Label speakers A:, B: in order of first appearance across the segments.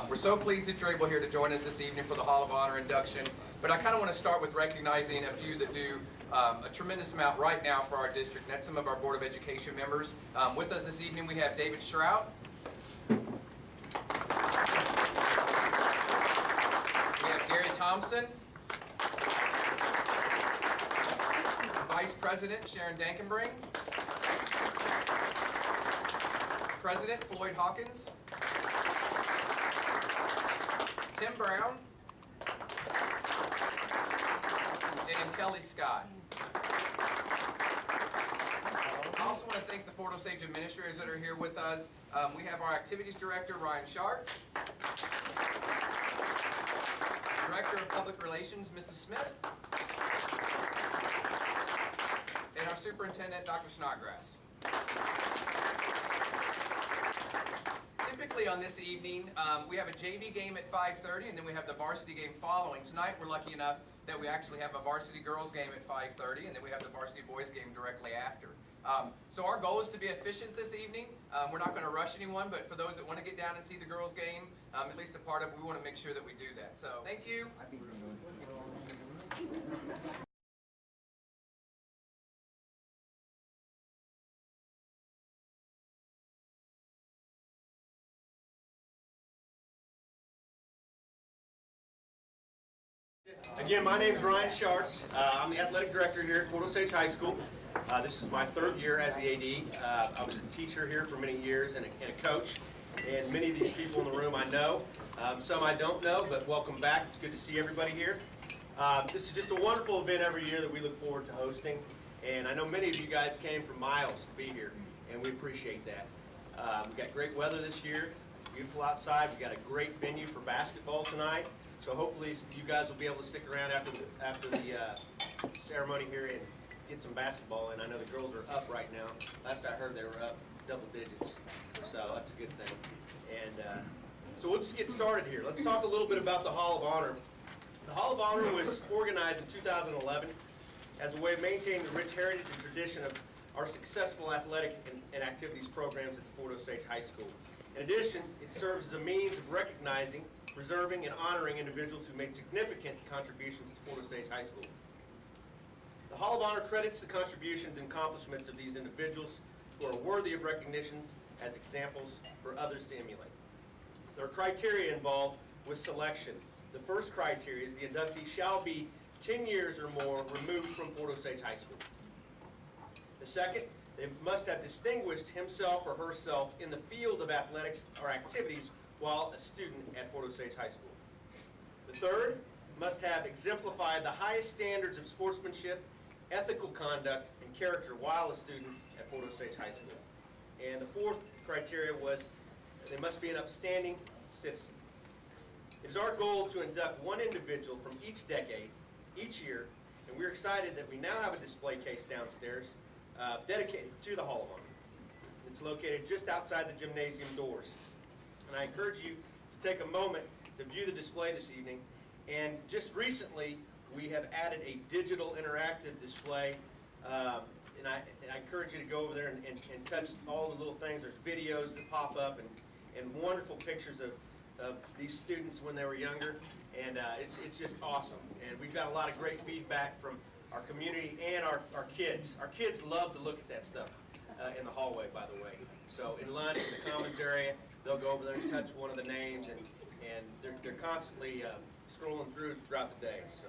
A: We're so pleased that you're able here to join us this evening for the Hall of Honor induction, but I kind of want to start with recognizing a few that do a tremendous amount right now for our district, and that's some of our Board of Education members. With us this evening we have David Shrout. We have Gary Thompson. Vice President Sharon Dankenbring. President Floyd Hawkins. Tim Brown. And Kelly Scott. I also want to thank the Fort Osage administrators that are here with us. We have our Activities Director, Ryan Sharts. Director of Public Relations, Mrs. Smith. And our Superintendent, Dr. Snodgrass. Typically on this evening, we have a JV game at 5:30, and then we have the varsity game following. Tonight, we're lucky enough that we actually have a varsity girls game at 5:30, and then we have the varsity boys game directly after. So our goal is to be efficient this evening. We're not going to rush anyone, but for those that want to get down and see the girls game, at least a part of it, we want to make sure that we do that. So thank you.
B: Again, my name is Ryan Sharts. I'm the athletic director here at Fort Osage High School. This is my third year as the AD. I was a teacher here for many years and a coach. And many of these people in the room I know. Some I don't know, but welcome back. It's good to see everybody here. This is just a wonderful event every year that we look forward to hosting. And I know many of you guys came from miles to be here, and we appreciate that. We've got great weather this year. It's beautiful outside. We've got a great venue for basketball tonight. So hopefully you guys will be able to stick around after the ceremony here and get some basketball in. I know the girls are up right now. Last I heard they were up double digits, so that's a good thing. And so we'll just get started here. Let's talk a little bit about the Hall of Honor. The Hall of Honor was organized in 2011 as a way of maintaining the rich heritage and tradition of our successful athletic and activities programs at the Fort Osage High School. In addition, it serves as a means of recognizing, preserving, and honoring individuals who made significant contributions to Fort Osage High School. The Hall of Honor credits the contributions and accomplishments of these individuals who are worthy of recognition as examples for others to emulate. There are criteria involved with selection. The first criteria is the inductee shall be 10 years or more removed from Fort Osage High School. The second, they must have distinguished himself or herself in the field of athletics or activities while a student at Fort Osage High School. The third, must have exemplified the highest standards of sportsmanship, ethical conduct, and character while a student at Fort Osage High School. And the fourth criteria was they must be an upstanding citizen. It is our goal to induct one individual from each decade, each year, and we're excited that we now have a display case downstairs dedicated to the Hall of Honor. It's located just outside the gymnasium doors. And I encourage you to take a moment to view the display this evening. And just recently, we have added a digital interactive display. And I encourage you to go over there and touch all the little things. There's videos that pop up and wonderful pictures of these students when they were younger. And it's just awesome. And we've got a lot of great feedback from our community and our kids. Our kids love to look at that stuff in the hallway, by the way. So in lunch, in the commons area, they'll go over there and touch one of the names, and they're constantly scrolling throughout the day. So,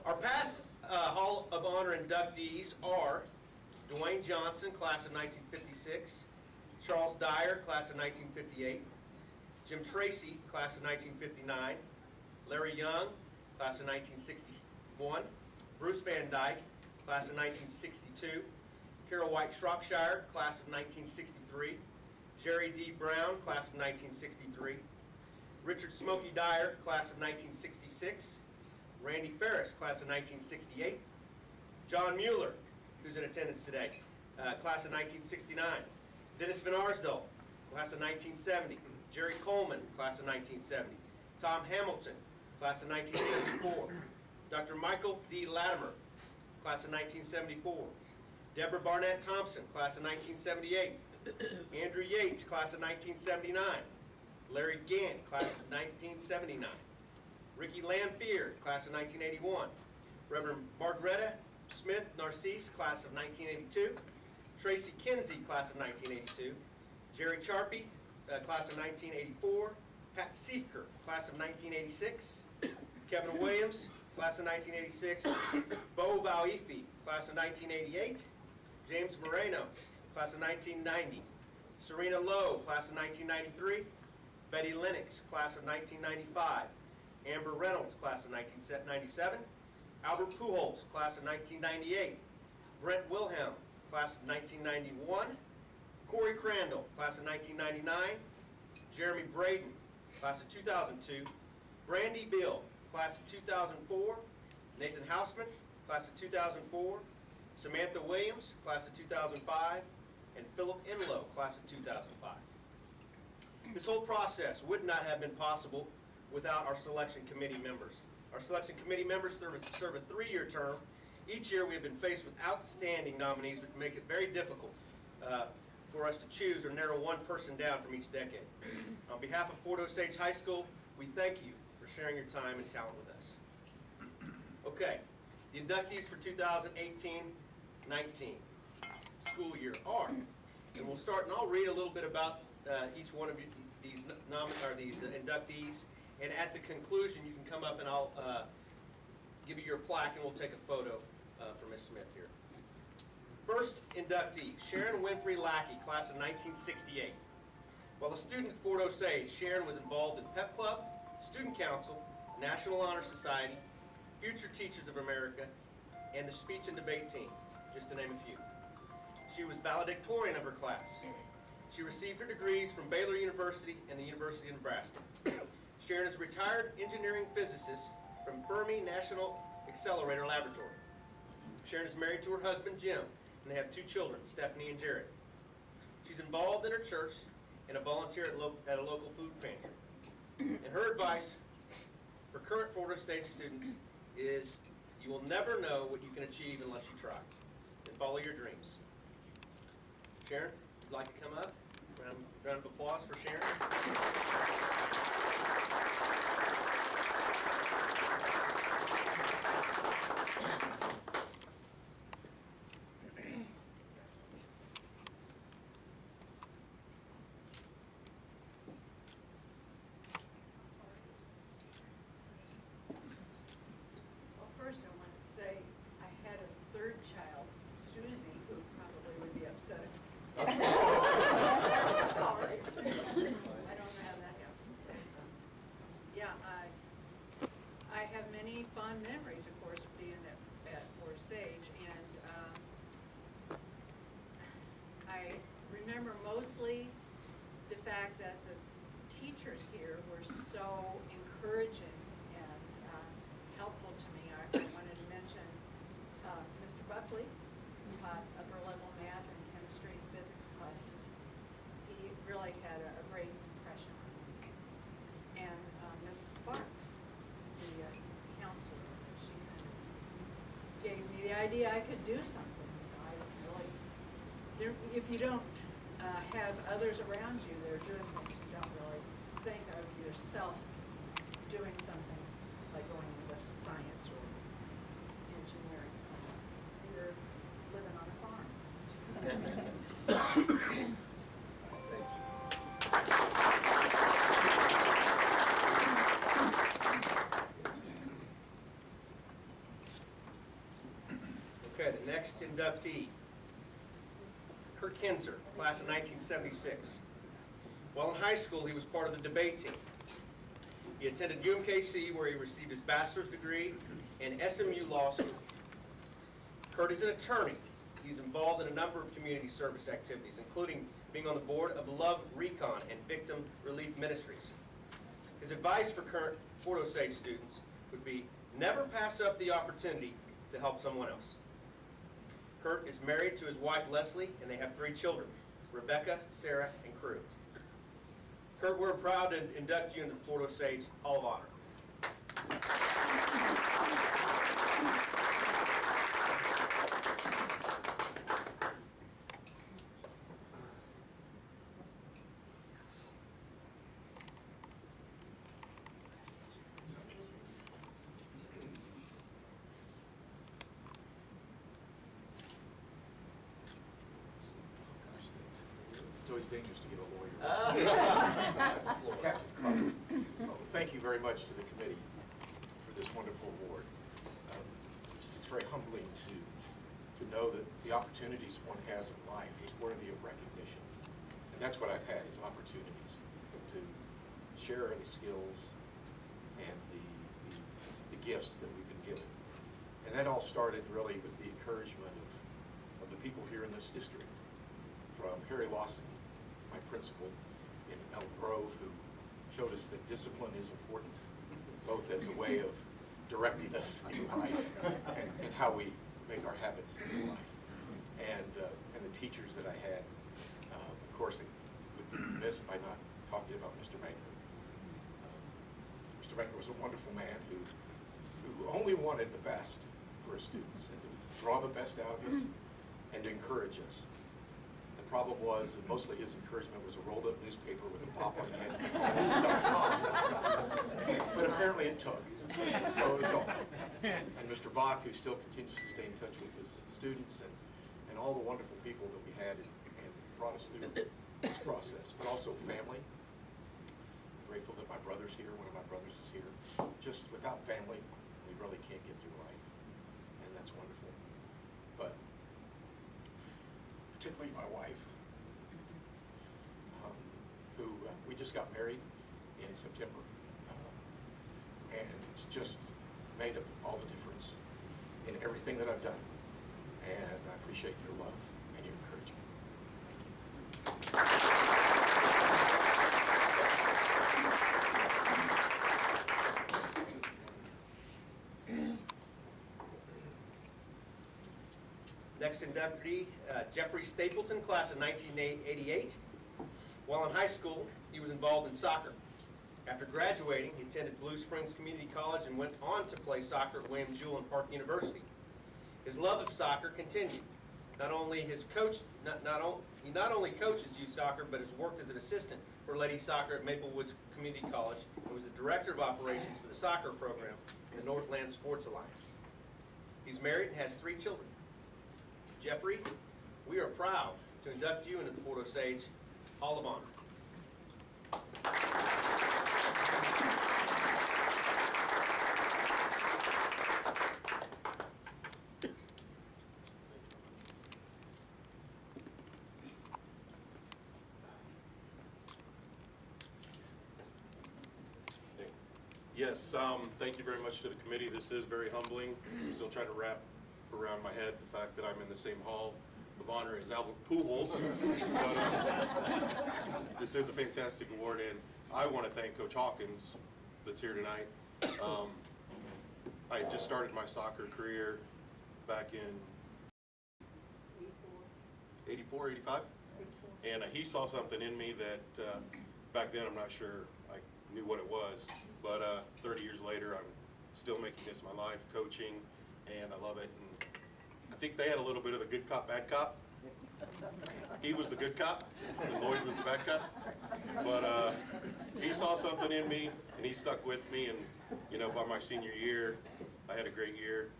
B: our past Hall of Honor inductees are Dwayne Johnson, class of 1956, Charles Dyer, class of 1958, Jim Tracy, class of 1959, Larry Young, class of 1961, Bruce Van Dyke, class of 1962, Carol White Shropshire, class of 1963, Jerry D. Brown, class of 1963, Richard Smokey Dyer, class of 1966, Randy Ferris, class of 1968, John Mueller, who's in attendance today, class of 1969, Dennis Van Arsdale, class of 1970, Jerry Coleman, class of 1970, Tom Hamilton, class of 1974, Dr. Michael D. Latimer, class of 1974, Deborah Barnett Thompson, class of 1978, Andrew Yates, class of 1979, Larry Gant, class of 1979. Ricky Lamphere, class of 1981. Reverend Margaretta Smith Narcisse, class of 1982. Tracy Kinsey, class of 1982. Jerry Charpy, class of 1984. Pat Siefker, class of 1986. Kevin Williams, class of 1986. Bo Vauifi, class of 1988. James Moreno, class of 1990. Serena Lowe, class of 1993. Betty Lennox, class of 1995. Amber Reynolds, class of 1997. Albert Pujols, class of 1998. Brent Wilhelm, class of 1991. Corey Crandall, class of 1999. Jeremy Braden, class of 2002. Brandy Bill, class of 2004. Nathan Hausman, class of 2004. Samantha Williams, class of 2005. And Philip Enlow, class of 2005. This whole process would not have been possible without our selection committee members. Our selection committee members serve a 3-year term. Each year we have been faced with outstanding nominees that make it very difficult for us to choose or narrow one person down from each decade. On behalf of Fort Osage High School, we thank you for sharing your time and talent with us. Okay, the inductees for 2018-19 school year are, and we'll start, and I'll read a little bit about each one of these inductees, and at the conclusion you can come up and I'll give you your plaque and we'll take a photo for Ms. Smith here. First inductee, Sharon Winfrey Lackey, class of 1968. While a student at Fort Osage, Sharon was involved in Pep Club, Student Council, National Honor Society, Future Teachers of America, and the Speech and Debate Team, just to name a few. She was valedictorian of her class. She received her degrees from Baylor University and the University of Nebraska. Sharon is a retired engineering physicist from Fermi National Accelerator Laboratory. Sharon is married to her husband, Jim, and they have 2 children, Stephanie and Jared. She's involved in her church and a volunteer at a local food pantry. And her advice for current Fort Osage students is, you will never know what you can achieve unless you try. And follow your dreams. Sharon, would you like to come up? Round of applause for Sharon.
C: First, I want to say I had a 3rd child, Susie, who probably would be upset. I don't know how that happened. Yeah, I have many fond memories, of course, of being at Fort Osage, and I remember mostly the fact that the teachers here were so encouraging and helpful to me. I wanted to mention Mr. Buckley, who taught upper level math and chemistry and physics classes. He really had a great impression on me. And Miss Sparks, the counselor, she kind of gave me the idea I could do something. I really, if you don't have others around you that are doing things, you don't really think of yourself doing something like going into science or engineering. You're living on a farm.
B: Okay, the next inductee, Kirte Kinser, class of 1976. While in high school, he was part of the debate team. He attended UMKC, where he received his bachelor's degree, and SMU Law School. Kirte is an attorney. He's involved in a number of community service activities, including being on the board of Love Recon and Victim Relief Ministries. His advice for current Fort Osage students would be, never pass up the opportunity to help someone else. Kirte is married to his wife, Leslie, and they have 3 children, Rebecca, Sarah, and Crew. Kirte, we're proud to induct you into the Fort Osage Hall of Honor.
D: It's always dangerous to get a lawyer. Captive Carter. Well, thank you very much to the committee for this wonderful award. It's very humbling to know that the opportunities one has in life is worthy of recognition. And that's what I've had, is opportunities to share the skills and the gifts that we've been given. And that all started really with the encouragement of the people here in this district, from Harry Lawson, my principal in Elk Grove, who showed us that discipline is important, both as a way of directing us in life and how we make our habits in life. And the teachers that I had, of course, I would be remiss by not talking about Mr. Banker. Mr. Banker was a wonderful man who only wanted the best for his students and to draw the best out of us and to encourage us. The problem was that mostly his encouragement was a rolled up newspaper with a pop on the head. But apparently it took. So it was all. And Mr. Bach, who still continues to stay in touch with his students and all the wonderful people that we had and brought us through this process, but also family. I'm grateful that my brother's here, one of my brothers is here. Just without family, we really can't get through life, and that's wonderful. But particularly my wife, who we just got married in September, and it's just made up all the difference in everything that I've done, and I appreciate your love and your encouragement. Thank you.
B: Next inductee, Geoffrey Stapleton, class of 1988. While in high school, he was involved in soccer. After graduating, he attended Blue Springs Community College and went on to play soccer at William Jewell and Park University. His love of soccer continued. He not only coaches youth soccer, but has worked as an assistant for ladies soccer at Maple Woods Community College and was the director of operations for the soccer program in the Northland Sports Alliance. He's married and has 3 children. Geoffrey, we are proud to induct you into the Fort Osage Hall of Honor.
E: Yes, thank you very much to the committee. This is very humbling. I'm still trying to wrap around my head the fact that I'm in the same hall of honor as Albert Pujols. But this is a fantastic award, and I want to thank Coach Hawkins that's here tonight. I just started my soccer career back in 84, 85, and he saw something in me that back then I'm not sure I knew what it was, but 30 years later I'm still making this my life, coaching, and I love it. And I think they had a little bit of the good cop, bad cop. He was the good cop, and Lloyd was the bad cop. But he saw something in me, and he stuck with me. And you know, by my senior year, I had a great year.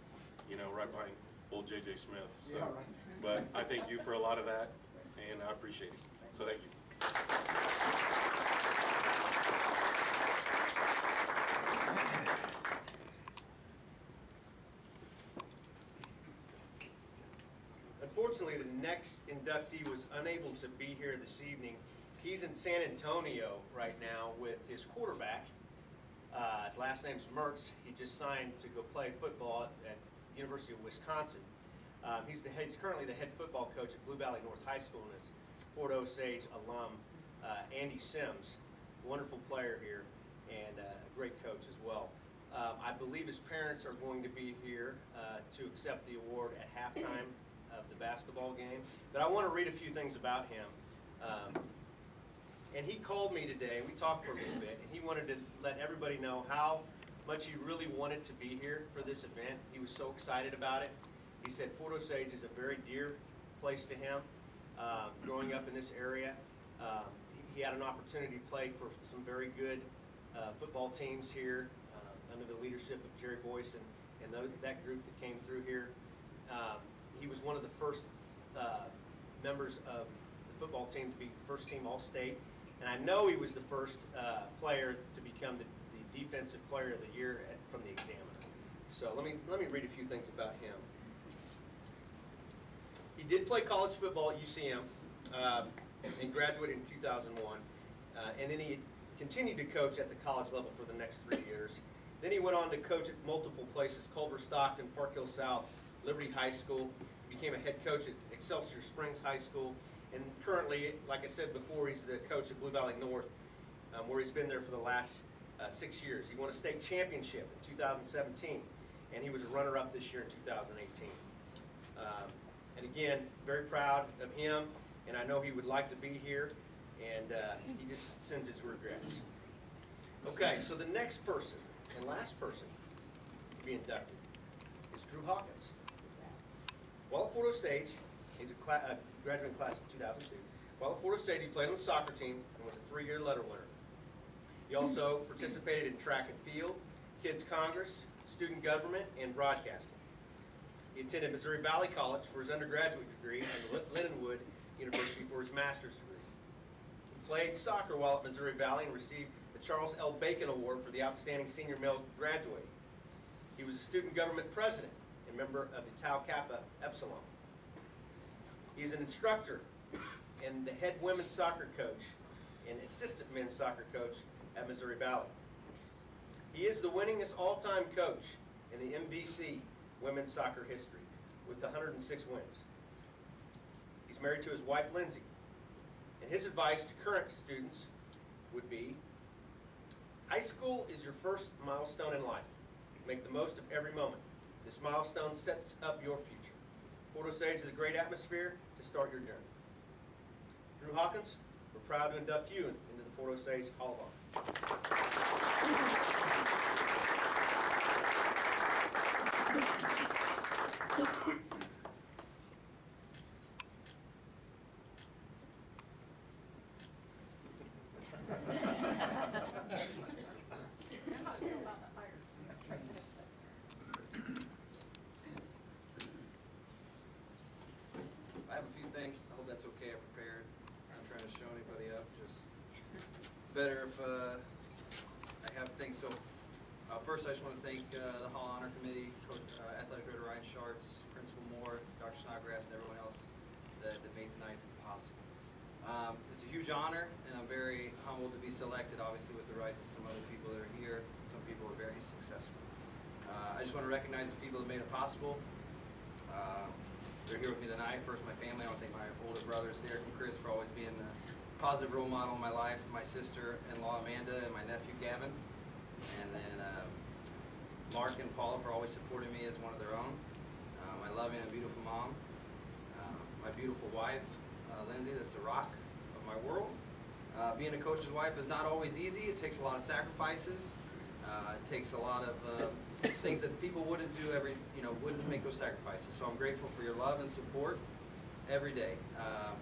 E: You know, right behind old J.J. Smith. So, but I thank you for a lot of that, and I appreciate it. So thank you.
B: Unfortunately, the next inductee was unable to be here this evening. He's in San Antonio right now with his quarterback. His last name's Mertz. He just signed to go play football at University of Wisconsin. He's currently the head football coach at Blue Valley North High School, and his Fort Osage alum, Andy Sims, wonderful player here and a great coach as well. I believe his parents are going to be here to accept the award at halftime of the basketball game. But I want to read a few things about him. And he called me today, we talked for a little bit, and he wanted to let everybody know how much he really wanted to be here for this event. He was so excited about it. He said Fort Osage is a very dear place to him. Growing up in this area, he had an opportunity to play for some very good football teams here under the leadership of Jerry Boyce and that group that came through here. He was one of the first members of the football team to be first team All-State, and I know he was the first player to become the Defensive Player of the Year from the Examiner. So let me read a few things about him. He did play college football at UCM and graduated in 2001, and then he continued to coach at the college level for the next 3 years. Then he went on to coach at multiple places: Culver Stockton, Park Hill South, Liberty High School. He became a head coach at Excelsior Springs High School, and currently, like I said before, he's the coach at Blue Valley North, where he's been there for the last 6 years. He won a state championship in 2017, and he was a runner-up this year in 2018. And again, very proud of him, and I know he would like to be here, and he just sends his regrets. Okay, so the next person and last person to be inducted is Drew Hawkins. While at Fort Osage, he's a graduating class of 2002. While at Fort Osage, he played on the soccer team and was a 3-year letter winner. He also participated in track and field, Kids Congress, student government, and broadcasting. He attended Missouri Valley College for his undergraduate degree and Lindenwood University for his master's degree. He played soccer while at Missouri Valley and received the Charles L. Bacon Award for the Outstanding Senior Male Graduate. He was a student government president and member of the Tau Kappa Epsilon. He is an instructor and the head women's soccer coach and assistant men's soccer coach at Missouri Valley. He is the winningest all-time coach in the MVC women's soccer history with 106 wins. He's married to his wife, Lindsay, and his advice to current students would be, high school is your first milestone in life. Make the most of every moment. This milestone sets up your future. Fort Osage is a great atmosphere to start your journey. Drew Hawkins, we're proud to induct you into the Fort Osage Hall of Honor.
F: I have a few things. I hope that's okay. I prepared. I'm not trying to show anybody up. Just better if I have things. So first, I just want to thank the Hall of Honor Committee, Coach, Athletic Director Ryan Schartz, Principal Moore, Dr. Snodgrass, and everyone else that made tonight possible. It's a huge honor, and I'm very humbled to be selected, obviously with the rights of some other people that are here. Some people are very successful. I just want to recognize the people that made it possible. They're here with me tonight. First, my family. I want to thank my older brothers, Derek and Chris, for always being a positive role model in my life. My sister-in-law, Amanda, and my nephew, Gavin. And then Mark and Paula for always supporting me as one of their own. My loving and beautiful mom. My beautiful wife, Lindsay, that's the rock of my world. Being a coach's wife is not always easy. It takes a lot of sacrifices. It takes a lot of things that people wouldn't do wouldn't make those sacrifices. So I'm grateful for your love and support every day.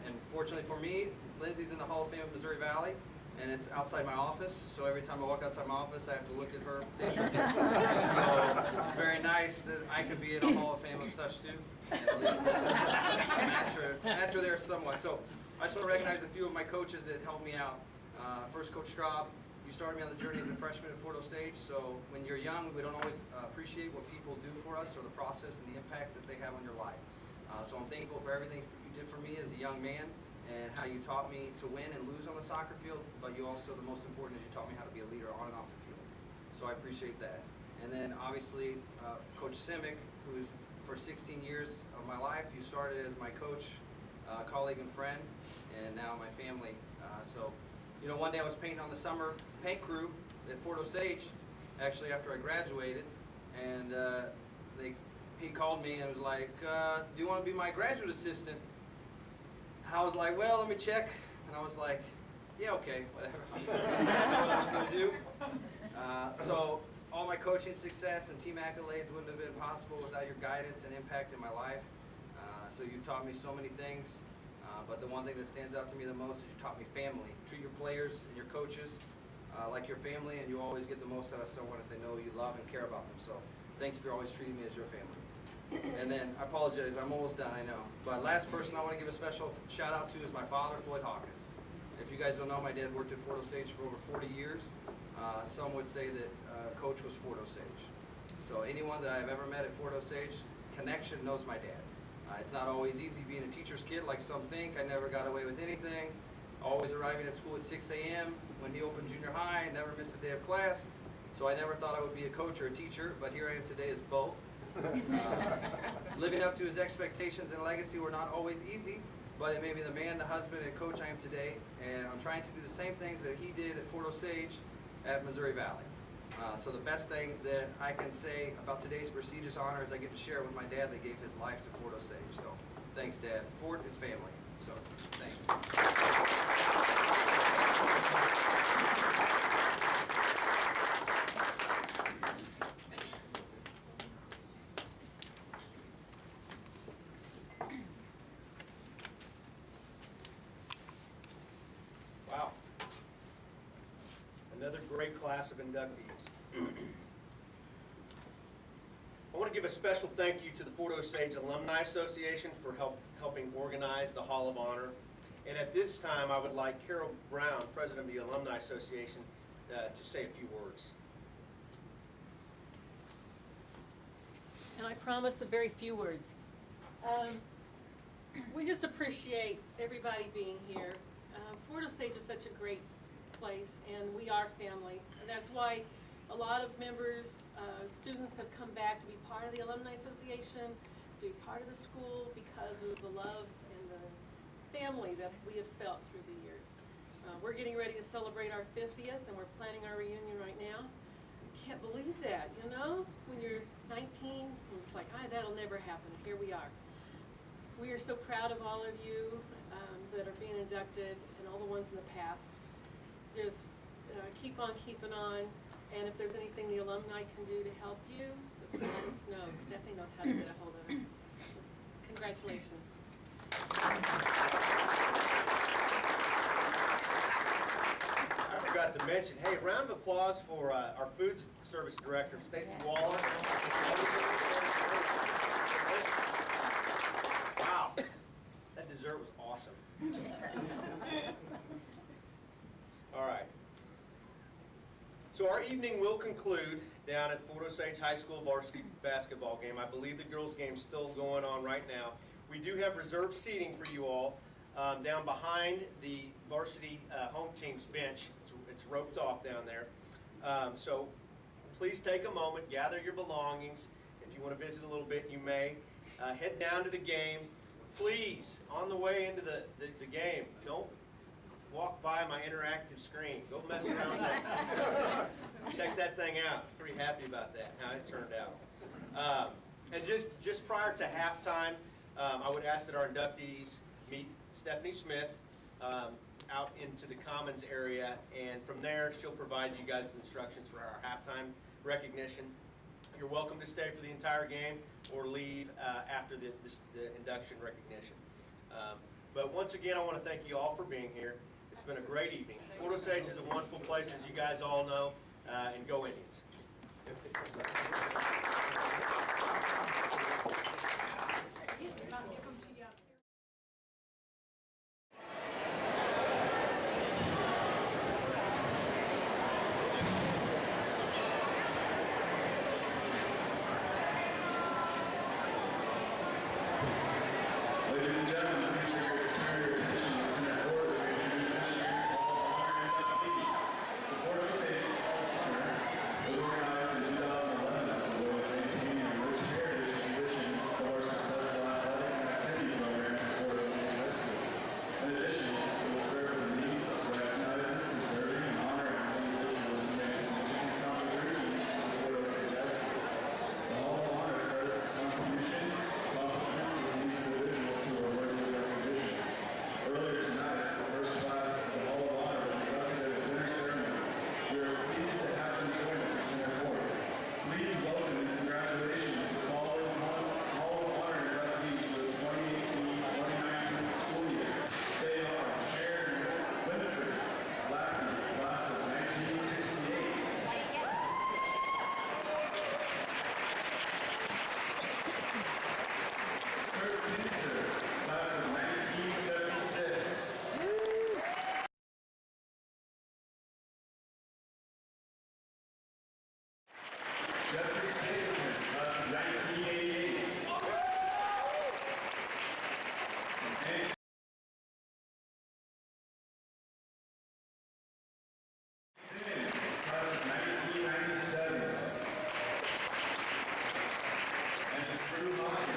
F: And fortunately for me, Lindsay's in the Hall of Fame of Missouri Valley, and it's outside my office. So every time I walk outside my office, I have to look at her picture. So it's very nice that I could be in a Hall of Fame of such too. At least match her there somewhat. So I just want to recognize a few of my coaches that helped me out. First, Coach Straub. You started me on the journey as a freshman at Fort Osage, so when you're young, we don't always appreciate what people do for us or the process and the impact that they have on your life. So I'm thankful for everything you did for me as a young man and how you taught me to win and lose on the soccer field, but you also, the most important is you taught me how to be a leader on and off the field. So I appreciate that. And then obviously, Coach Simic, who's for 16 years of my life, you started as my coach, colleague and friend, and now my family. You know, one day I was painting on the summer paint crew at Fort Osage, actually after I graduated, and he called me and was like, do you want to be my graduate assistant? And I was like, well, let me check. And I was like, yeah, okay, whatever. I didn't know what I was going to do. So all my coaching success and team accolades wouldn't have been possible without your guidance and impact in my life. So you taught me so many things. But the one thing that stands out to me the most is you taught me family. Treat your players and your coaches like your family, and you always get the most out of someone if they know you love and care about them. So thank you for always treating me as your family. And then, I apologize, I'm almost done, I know. But last person I want to give a special shout out to is my father, Floyd Hawkins. If you guys don't know, my dad worked at Fort Osage for over 40 years. Some would say that Coach was Fort Osage. So anyone that I've ever met at Fort Osage, connection knows my dad. It's not always easy being a teacher's kid like some think. I never got away with anything. Always arriving at school at 6 a.m. When he opened junior high, never missed a day of class. So I never thought I would be a coach or a teacher, but here I am today as both. Living up to his expectations and legacy were not always easy, but it made me the man, the husband, and coach I am today. And I'm trying to do the same things that he did at Fort Osage at Missouri Valley. So the best thing that I can say about today's prestigious honor is I get to share with my dad that gave his life to Fort Osage. So thanks, Dad. Fort is family. So thanks.
B: Wow. Another great class of inductees. I want to give a special thank you to the Fort Osage Alumni Association for helping organize the Hall of Honor. And at this time, I would like Carol Brown, President of the Alumni Association, to say a few words.
G: And I promise a very few words. We just appreciate everybody being here. Fort Osage is such a great place, and we are family. And that's why a lot of members, students have come back to be part of the Alumni Association, to be part of the school because of the love and the family that we have felt through the years. We're getting ready to celebrate our 50th, and we're planning our reunion right now. Can't believe that, you know? When you're 19, it's like, that'll never happen. Here we are. We are so proud of all of you that are being inducted and all the ones in the past. Just keep on keeping on. And if there's anything the alumni can do to help you, just let us know. Stephanie knows how to get a hold of us. Congratulations.
B: I forgot to mention, hey, round of applause for our food service director, Stacy Waller. Wow, that dessert was awesome. All right. So our evening will conclude down at Fort Osage High School varsity basketball game. I believe the girls' game's still going on right now. We do have reserved seating for you all down behind the varsity home team's bench. It's roped off down there. So please take a moment, gather your belongings. If you want to visit a little bit, you may. Head down to the game. Please, on the way into the game, don't walk by my interactive screen. Go mess around with that. Check that thing out. Pretty happy about that, how it turned out. And just prior to halftime, I would ask that our inductees meet Stephanie Smith out into the Commons area, and from there she'll provide you guys with instructions for our halftime recognition. You're welcome to stay for the entire game or leave after the induction recognition. But once again, I want to thank you all for being here. It's been a great evening. Fort Osage is a wonderful place, as you guys all know, and go Indians.
H: Ladies and gentlemen, please turn your attention to the center court as we introduce this year's Hall of Honor inductees. The Fort Osage Hall of Honor was organized in 2011 as a way of maintaining a rich heritage and tradition of our successful athletic and activity program at Fort Osage High School. In addition, it will serve the needs of recognizing, preserving, and honoring individuals who make significant contributions to Fort Osage High School. The Hall of Honor credits the contributions, accomplishments of these individuals who are worthy of recognition. Drew Hawkins.